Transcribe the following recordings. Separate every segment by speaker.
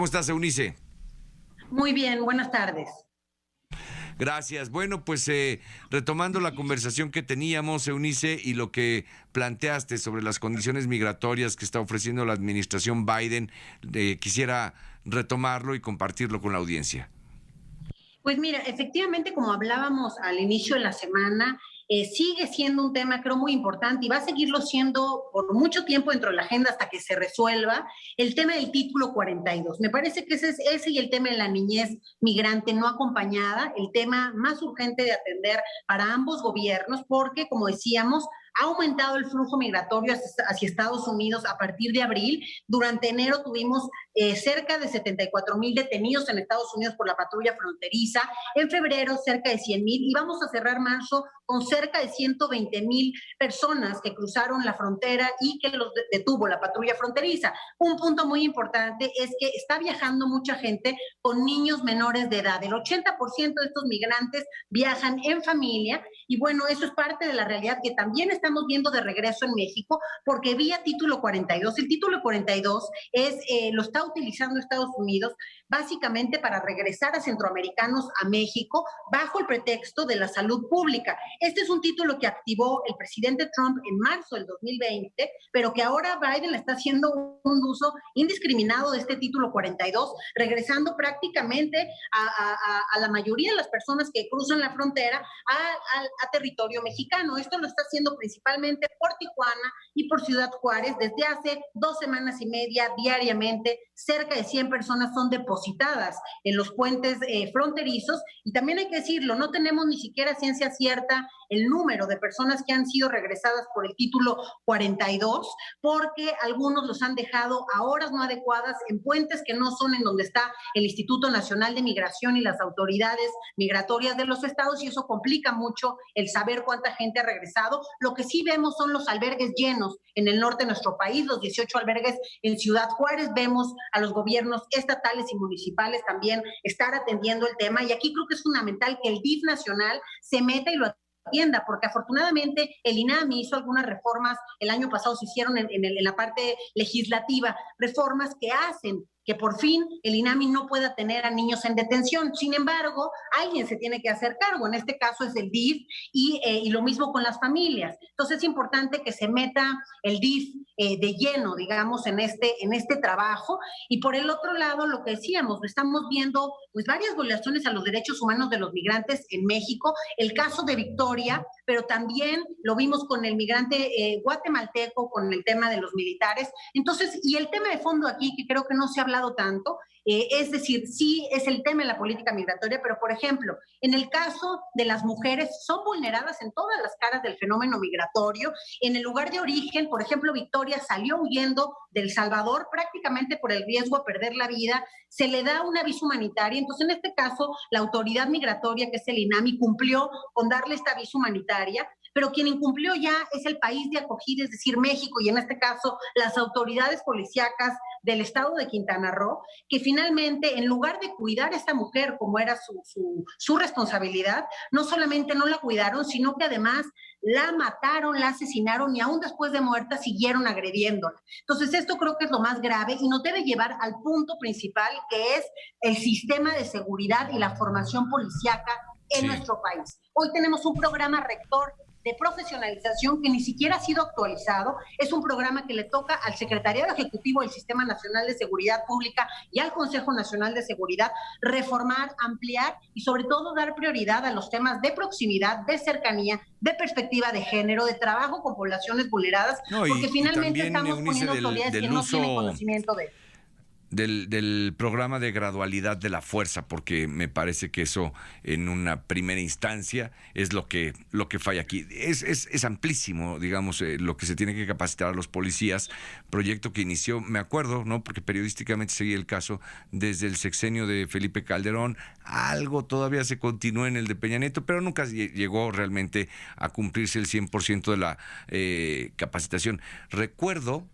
Speaker 1: ¿Cómo estás, Eunice?
Speaker 2: Muy bien, buenas tardes.
Speaker 1: Gracias. Bueno, pues retomando la conversación que teníamos, Eunice, y lo que planteaste sobre las condiciones migratorias que está ofreciendo la administración Biden, quisiera retomarlo y compartirlo con la audiencia.
Speaker 2: Pues mira, efectivamente, como hablábamos al inicio de la semana, sigue siendo un tema, creo, muy importante y va a seguirlo siendo por mucho tiempo dentro de la agenda hasta que se resuelva el tema del título 42. Me parece que ese y el tema de la niñez migrante no acompañada, el tema más urgente de atender para ambos gobiernos, porque, como decíamos, ha aumentado el flujo migratorio hacia Estados Unidos a partir de abril. Durante enero tuvimos cerca de 74,000 detenidos en Estados Unidos por la patrulla fronteriza. En febrero, cerca de 100,000. Y vamos a cerrar marzo con cerca de 120,000 personas que cruzaron la frontera y que los detuvo la patrulla fronteriza. Un punto muy importante es que está viajando mucha gente con niños menores de edad. El 80% de estos migrantes viajan en familia y bueno, eso es parte de la realidad que también estamos viendo de regreso en México, porque vía título 42, el título 42 lo está utilizando Estados Unidos básicamente para regresar a centroamericanos a México bajo el pretexto de la salud pública. Este es un título que activó el presidente Trump en marzo del 2020, pero que ahora Biden le está haciendo un uso indiscriminado de este título 42, regresando prácticamente a la mayoría de las personas que cruzan la frontera a territorio mexicano. Esto lo está haciendo principalmente por Tijuana y por Ciudad Juárez. Desde hace 2 semanas y media, diariamente, cerca de 100 personas son depositadas en los puentes fronterizos. Y también hay que decirlo, no tenemos ni siquiera ciencia cierta el número de personas que han sido regresadas por el título 42, porque algunos los han dejado a horas no adecuadas en puentes que no son en donde está el Instituto Nacional de Migración y las autoridades migratorias de los estados, y eso complica mucho el saber cuánta gente ha regresado. Lo que sí vemos son los albergues llenos en el norte de nuestro país, los 18 albergues en Ciudad Juárez. Vemos a los gobiernos estatales y municipales también estar atendiendo el tema, y aquí creo que es fundamental que el DIF nacional se meta y lo atienda, porque afortunadamente el INAMI hizo algunas reformas, el año pasado se hicieron en la parte legislativa, reformas que hacen que por fin el INAMI no pueda tener a niños en detención. Sin embargo, alguien se tiene que hacer cargo, en este caso es el DIF, y lo mismo con las familias. Entonces es importante que se meta el DIF de lleno, digamos, en este trabajo. Y por el otro lado, lo que decíamos, estamos viendo pues varias violaciones a los derechos humanos de los migrantes en México. El caso de Victoria, pero también lo vimos con el migrante guatemalteco, con el tema de los militares. Entonces, y el tema de fondo aquí, que creo que no se ha hablado tanto, es decir, sí es el tema de la política migratoria, pero por ejemplo, en el caso de las mujeres, son vulneradas en todas las caras del fenómeno migratorio. En el lugar de origen, por ejemplo, Victoria salió huyendo de El Salvador prácticamente por el riesgo a perder la vida, se le da una visa humanitaria. Entonces, en este caso, la autoridad migratoria, que es el INAMI, cumplió con darle esta visa humanitaria, pero quien incumplió ya es el país de acogida, es decir, México, y en este caso las autoridades policíacas del estado de Quintana Roo, que finalmente, en lugar de cuidar a esta mujer como era su responsabilidad, no solamente no la cuidaron, sino que además la mataron, la asesinaron, y aún después de muerta siguieron agrediéndola. Entonces, esto creo que es lo más grave y nos debe llevar al punto principal, que es el sistema de seguridad y la formación policíaca en nuestro país. Hoy tenemos un programa rector de profesionalización que ni siquiera ha sido actualizado. Es un programa que le toca al Secretariado Ejecutivo del Sistema Nacional de Seguridad Pública y al Consejo Nacional de Seguridad reformar, ampliar y sobre todo dar prioridad a los temas de proximidad, de cercanía, de perspectiva de género, de trabajo con poblaciones vulneradas, porque finalmente estamos poniendo autoridades que no tienen conocimiento de eso.
Speaker 1: Del programa de gradualidad de la fuerza, porque me parece que eso en una primera instancia es lo que falla aquí. Es amplísimo, digamos, lo que se tiene que capacitar a los policías, proyecto que inició, me acuerdo, ¿no? Porque periodísticamente seguí el caso desde el sexenio de Felipe Calderón, algo todavía se continúa en el de Peña Nieto, pero nunca llegó realmente a cumplirse el 100% de la capacitación. Recuerdo,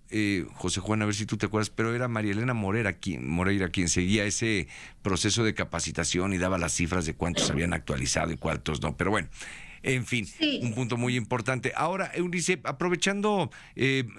Speaker 1: José Juan, a ver si tú te acuerdas, pero era María Elena Moreira quien seguía ese proceso de capacitación y daba las cifras de cuántos habían actualizado y cuántos no. Pero bueno, En fin,
Speaker 2: Sí.
Speaker 1: un punto muy importante. Ahora, Eunice, aprovechando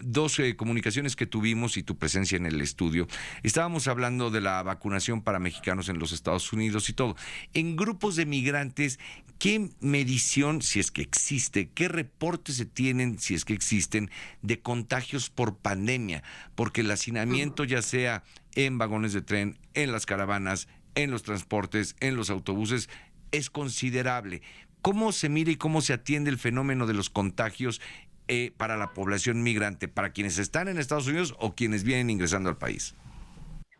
Speaker 1: dos comunicaciones que tuvimos y tu presencia en el estudio, estábamos hablando de la vacunación para mexicanos en los Estados Unidos y todo. En grupos de migrantes, ¿qué medición, si es que existe, qué reportes se tienen, si es que existen, de contagios por pandemia? Porque el hacinamiento, ya sea en vagones de tren, en las caravanas, en los transportes, en los autobuses, es considerable. ¿Cómo se mira y cómo se atiende el fenómeno de los contagios para la población migrante, para quienes están en Estados Unidos o quienes vienen ingresando al país?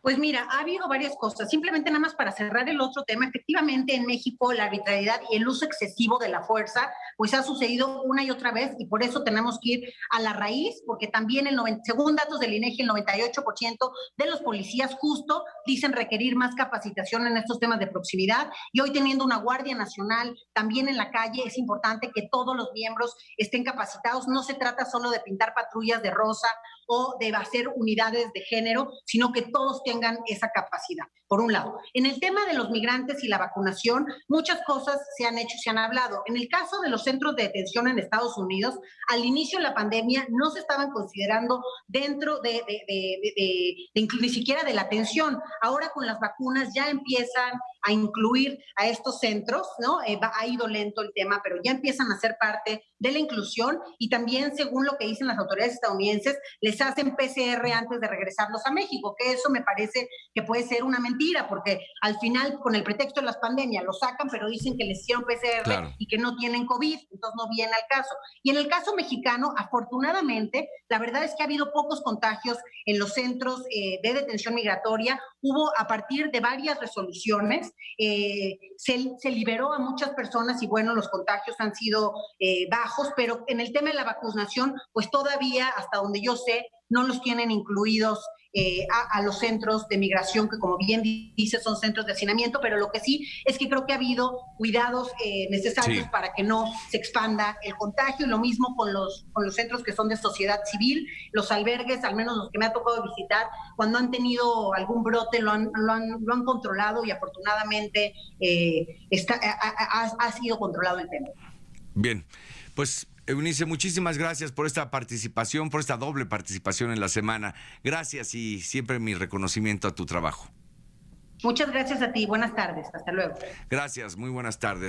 Speaker 2: Pues mira, ha habido varias cosas. Simplemente nada más para cerrar el otro tema, efectivamente en México la arbitrariedad y el uso excesivo de la fuerza, pues ha sucedido una y otra vez y por eso tenemos que ir a la raíz, porque también según datos del INEGI, el 98% de los policías justo dicen requerir más capacitación en estos temas de proximidad y hoy teniendo una Guardia Nacional también en la calle es importante que todos los miembros estén capacitados. No se trata solo de pintar patrullas de rosa o de hacer unidades de género, sino que todos tengan esa capacidad, por un lado. En el tema de los migrantes y la vacunación, muchas cosas se han hecho y se han hablado. En el caso de los centros de detención en Estados Unidos, al inicio de la pandemia no se estaban considerando dentro ni siquiera de la atención. Ahora con las vacunas ya empiezan a incluir a estos centros, ¿no? Ha ido lento el tema, pero ya empiezan a ser parte de la inclusión y también, según lo que dicen las autoridades estadounidenses, les hacen PCR antes de regresarlos a México, que eso me parece que puede ser una mentira, porque al final, con el pretexto de las pandemias, lo sacan, pero dicen que les hicieron PCR
Speaker 1: Claro.
Speaker 2: y que no tienen COVID, entonces no viene al caso. Y en el caso mexicano, afortunadamente, la verdad es que ha habido pocos contagios en los centros de detención migratoria. Hubo, a partir de varias resoluciones, se liberó a muchas personas y bueno, los contagios han sido bajos, pero en el tema de la vacunación, pues todavía, hasta donde yo sé, no los tienen incluidos a los centros de migración, que como bien dice, son centros de hacinamiento, pero lo que sí es que creo que ha habido cuidados necesarios para que no se expanda el contagio, y lo mismo con los centros que son de sociedad civil, los albergues, al menos los que me ha tocado visitar, cuando han tenido algún brote lo han controlado y afortunadamente ha sido controlado el tema.
Speaker 1: Bien, pues Eunice, muchísimas gracias por esta participación, por esta doble participación en la semana. Gracias y siempre mi reconocimiento a tu trabajo.
Speaker 2: Muchas gracias a ti. Buenas tardes. Hasta luego.
Speaker 1: Gracias, muy buenas tardes.